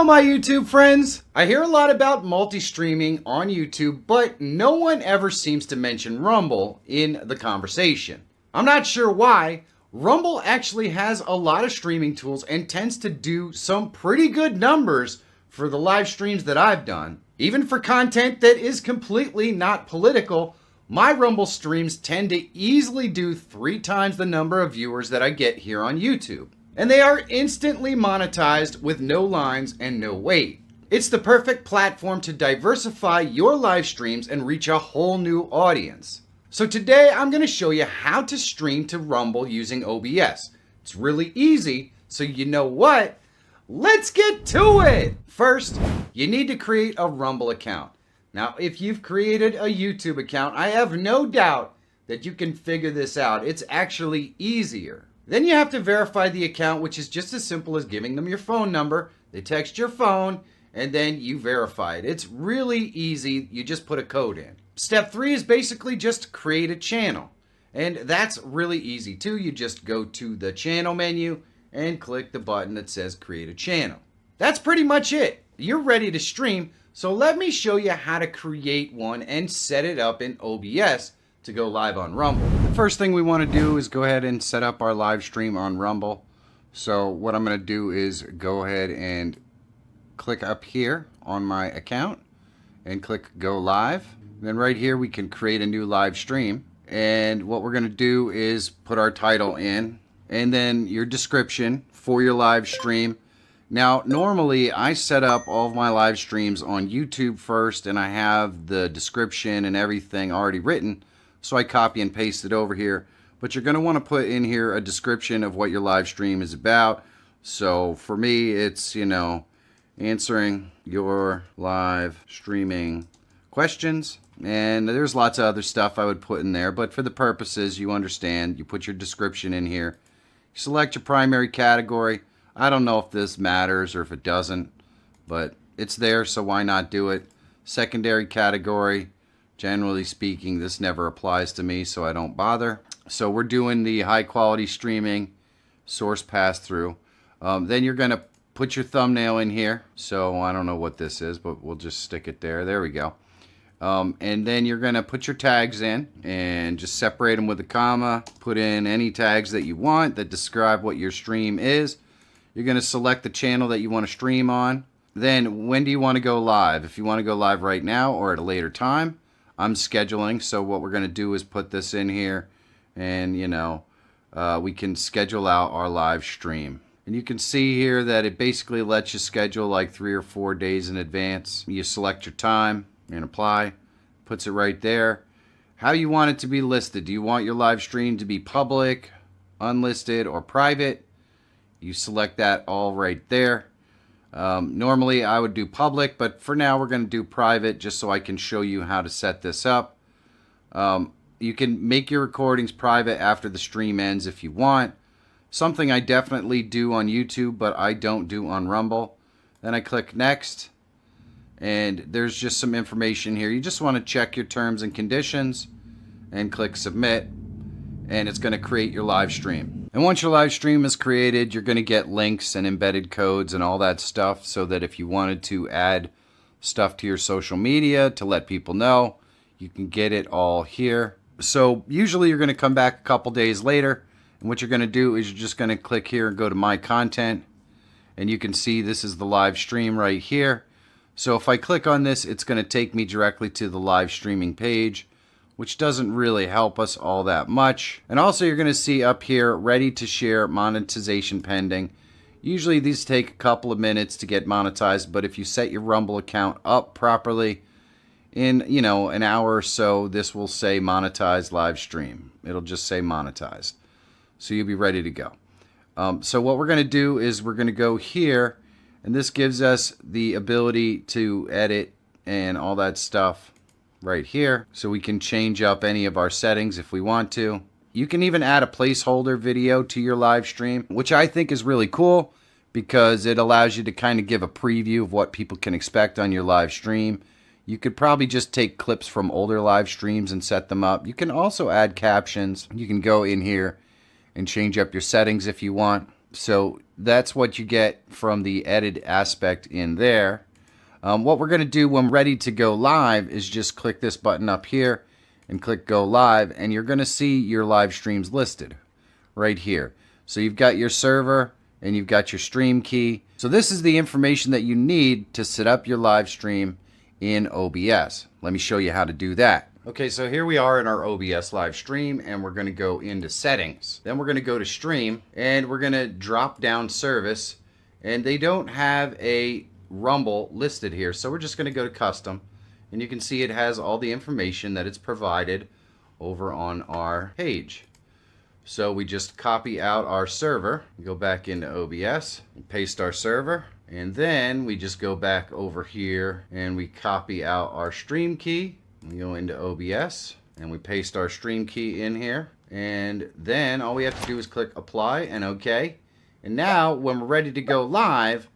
Hello, my YouTube friends. I hear a lot about multi-streaming on YouTube, but no one ever seems to mention Rumble in the conversation. I'm not sure why. Rumble actually has a lot of streaming tools and tends to do some pretty good numbers for the live streams that I've done. Even for content that is completely not political, my Rumble streams tend to easily do 3 times the number of viewers that I get here on YouTube. And they are instantly monetized with no lines and no wait. It's the perfect platform to diversify your live streams and reach a whole new audience. So today I'm going to show you how to stream to Rumble using OBS. It's really easy, so you know what? Let's get to it! First, you need to create a Rumble account. Now, if you've created a YouTube account, I have no doubt that you can figure this out. It's actually easier. Then you have to verify the account, which is just as simple as giving them your phone number. They text your phone, and then you verify it. It's really easy. You just put a code in. Step 3 is basically just create a channel. And that's really easy too. You just go to the channel menu and click the button that says create a channel. That's pretty much it. You're ready to stream. So let me show you how to create one and set it up in OBS to go live on Rumble. The first thing we want to do is go ahead and set up our live stream on Rumble. So what I'm going to do is go ahead and click up here on my account and click go live. Then right here we can create a new live stream. And what we're going to do is put our title in and then your description for your live stream. Now, normally I set up all of my live streams on YouTube first and I have the description and everything already written. So I copy and paste it over here. But you're going to want to put in here a description of what your live stream is about. So for me, it's, answering your live streaming questions. And there's lots of other stuff I would put in there. But for the purposes, you understand, you put your description in here. You select your primary category. I don't know if this matters or if it doesn't, but it's there, so why not do it? Secondary category. Generally speaking, this never applies to me, so I don't bother. So we're doing the high quality streaming source pass-through. Then you're going to put your thumbnail in here. So I don't know what this is, but we'll just stick it there. There we go. And then you're going to put your tags in and just separate them with a comma. Put in any tags that you want that describe what your stream is. You're going to select the channel that you want to stream on. Then when do you want to go live? If you want to go live right now or at a later time, I'm scheduling, so what we're going to do is put this in here and, we can schedule out our live stream. And you can see here that it basically lets you schedule like 3 or 4 days in advance. You select your time and apply, puts it right there. How you want it to be listed? Do you want your live stream to be public, unlisted, or private? You select that all right there. Normally I would do public, but for now we're going to do private just so I can show you how to set this up. You can make your recordings private after the stream ends if you want. Something I definitely do on YouTube, but I don't do on Rumble. Then I click next, and there's just some information here. You just want to check your terms and conditions and click submit, and it's going to create your live stream. And once your live stream is created, you're going to get links and embedded codes and all that stuff so that if you wanted to add stuff to your social media to let people know, you can get it all here. So usually you're going to come back a couple days later, and what you're going to do is you're just going to click here and go to My Content, and you can see this is the live stream right here. So if I click on this, it's going to take me directly to the live streaming page, which doesn't really help us all that much. And also you're going to see up here, ready to share, monetization pending. Usually these take a couple of minutes to get monetized, but if you set your Rumble account up properly, in an hour or so, this will say monetized live stream. It'll just say monetized. So you'll be ready to go. So what we're going to do is we're going to go here, and this gives us the ability to edit and all that stuff right here, so we can change up any of our settings if we want to. You can even add a placeholder video to your live stream, which I think is really cool because it allows you to kind of give a preview of what people can expect on your live stream. You could probably just take clips from older live streams and set them up. You can also add captions. You can go in here and change up your settings if you want. So that's what you get from the edit aspect in there. What we're going to do when ready to go live is just click this button up here and click go live, and you're going to see your live streams listed right here. So you've got your server and you've got your stream key. So this is the information that you need to set up your live stream in OBS. Let me show you how to do that. Okay, so here we are in our OBS live stream, and we're going to go into settings. Then we're going to go to stream, and we're going to drop down service, and they don't have a Rumble listed here, so we're just going to go to custom, and you can see it has all the information that it's provided over on our page. So we just copy out our server, go back into OBS, and paste our server, and then we just go back over here and we copy out our stream key. We go into OBS and we paste our stream key in here, and then all we have to do is click apply and OK. And now when we're ready to go live,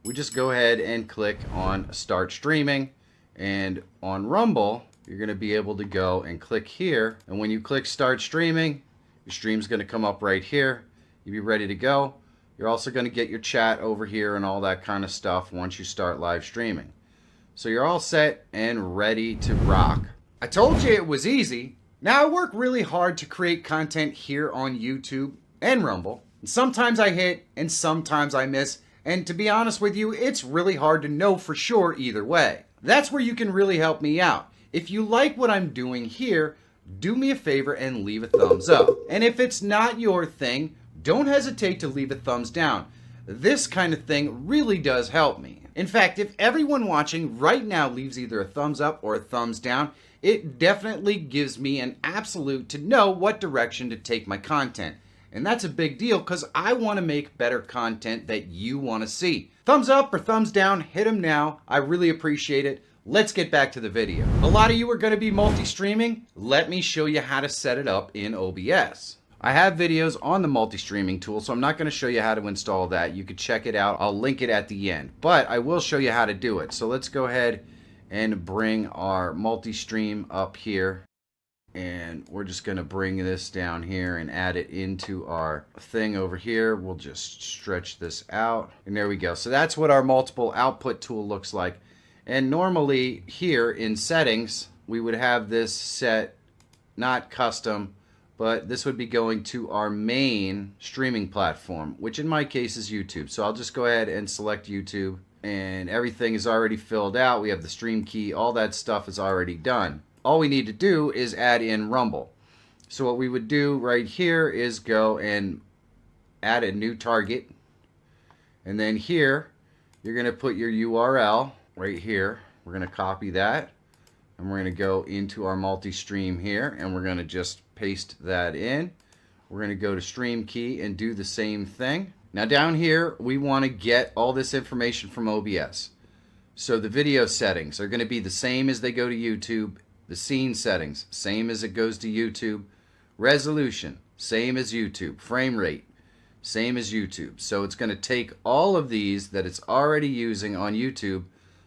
we just go ahead and click on start streaming, and on Rumble you're going to be able to go and click here, and when you click start streaming, your stream's going to come up right here. You'll be ready to go. You're also going to get your chat over here and all that kind of stuff once you start live streaming. So you're all set and ready to rock. I told you it was easy. Now I work really hard to create content here on YouTube and Rumble. And sometimes I hit and sometimes I miss. And to be honest with you, it's really hard to know for sure either way. That's where you can really help me out. If you like what I'm doing here, do me a favor and leave a thumbs up. And if it's not your thing, don't hesitate to leave a thumbs down. This kind of thing really does help me. In fact, if everyone watching right now leaves either a thumbs up or a thumbs down, it definitely gives me an absolute to know what direction to take my content. And that's a big deal because I want to make better content that you want to see. Thumbs up or thumbs down, hit them now. I really appreciate it. Let's get back to the video. A lot of you are going to be multi-streaming. Let me show you how to set it up in OBS. I have videos on the multi-streaming tool, so I'm not going to show you how to install that. You could check it out. I'll link it at the end. But I will show you how to do it. So let's go ahead and bring our multi-stream up here. And we're just going to bring this down here and add it into our thing over here. We'll just stretch this out. And there we go. So that's what our multiple output tool looks like. And normally here in settings, we would have this set, not custom, but this would be going to our main streaming platform, which in my case is YouTube. So I'll just go ahead and select YouTube, and everything is already filled out. We have the stream key, all that stuff is already done. All we need to do is add in Rumble. So what we would do right here is go and add a new target. And then here, you're going to put your URL right here. We're going to copy that. And we're going to go into our multi-stream here. And we're going to just paste that in. We're going to go to stream key and do the same thing. Now down here, we want to get all this information from OBS. So the video settings are going to be the same as they go to YouTube. The scene settings, same as it goes to YouTube. Resolution, same as YouTube. Frame rate, same as YouTube. So it's going to take all of these that it's already using on YouTube,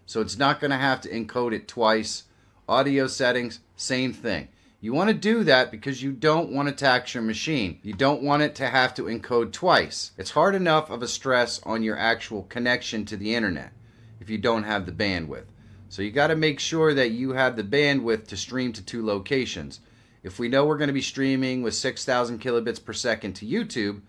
so it's not going to have to encode it twice. Audio settings, same thing. You want to do that because you don't want to tax your machine. You don't want it to have to encode twice. It's hard enough of a stress on your actual connection to the internet if you don't have the bandwidth. So you got to make sure that you have the bandwidth to stream to 2 locations. If we know we're going to be streaming with 6,000 kilobits per second to YouTube,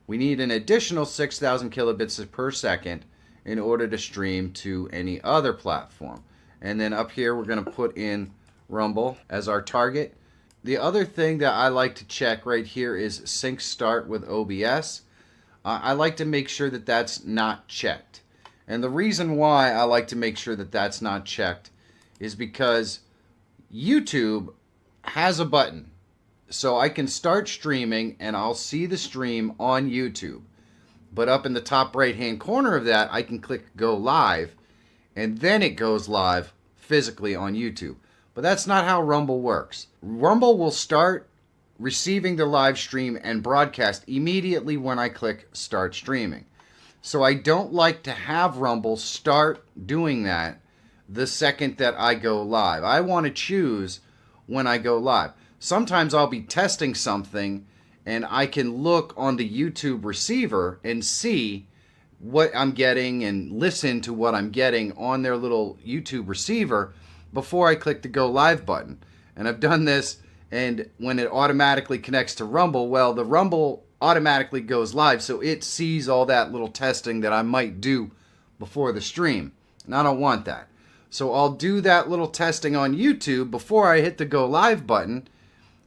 we need an additional 6,000 kilobits per second in order to stream to any other platform. And then up here, we're going to put in Rumble as our target. The other thing that I like to check right here is sync start with OBS. I like to make sure that that's not checked. And the reason why I like to make sure that that's not checked is because YouTube has a button. So I can start streaming and I'll see the stream on YouTube. But up in the top right hand corner of that, I can click go live, and then it goes live physically on YouTube. But that's not how Rumble works. Rumble will start receiving the live stream and broadcast immediately when I click start streaming. So I don't like to have Rumble start doing that the second that I go live. I want to choose when I go live. Sometimes I'll be testing something and I can look on the YouTube receiver and see what I'm getting and listen to what I'm getting on their little YouTube receiver before I click the go live button. And I've done this, and when it automatically connects to Rumble, well, the Rumble automatically goes live, so it sees all that little testing that I might do before the stream, and I don't want that. So I'll do that little testing on YouTube before I hit the go live button,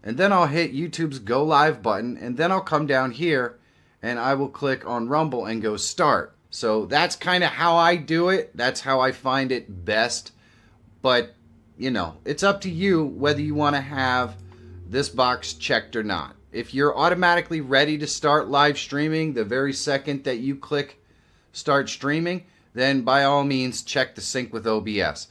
and then I'll hit YouTube's go live button, and then I'll come down here and I will click on Rumble and go start. So that's kind of how I do it. That's how I find it best. But, you know, it's up to you whether you want to have this box checked or not. If you're automatically ready to start live streaming the very second that you click start streaming, then by all means check the sync with OBS.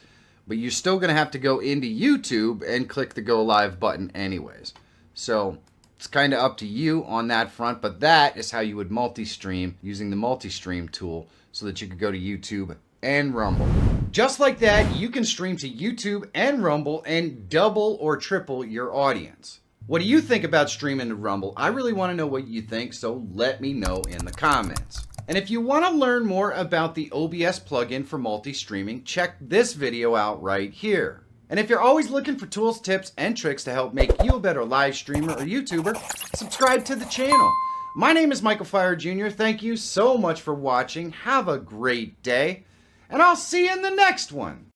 But you're still going to have to go into YouTube and click the go live button anyways. So it's kind of up to you on that front, but that is how you would multi-stream using the multi-stream tool so that you could go to YouTube and Rumble. Just like that, you can stream to YouTube and Rumble and double or triple your audience. What do you think about streaming to Rumble? I really want to know what you think, so let me know in the comments. And if you want to learn more about the OBS plugin for multi-streaming, check this video out right here. And if you're always looking for tools, tips, and tricks to help make you a better live streamer or YouTuber, subscribe to the channel. My name is Michael Feyrer Jr. Thank you so much for watching. Have a great day, and I'll see you in the next one.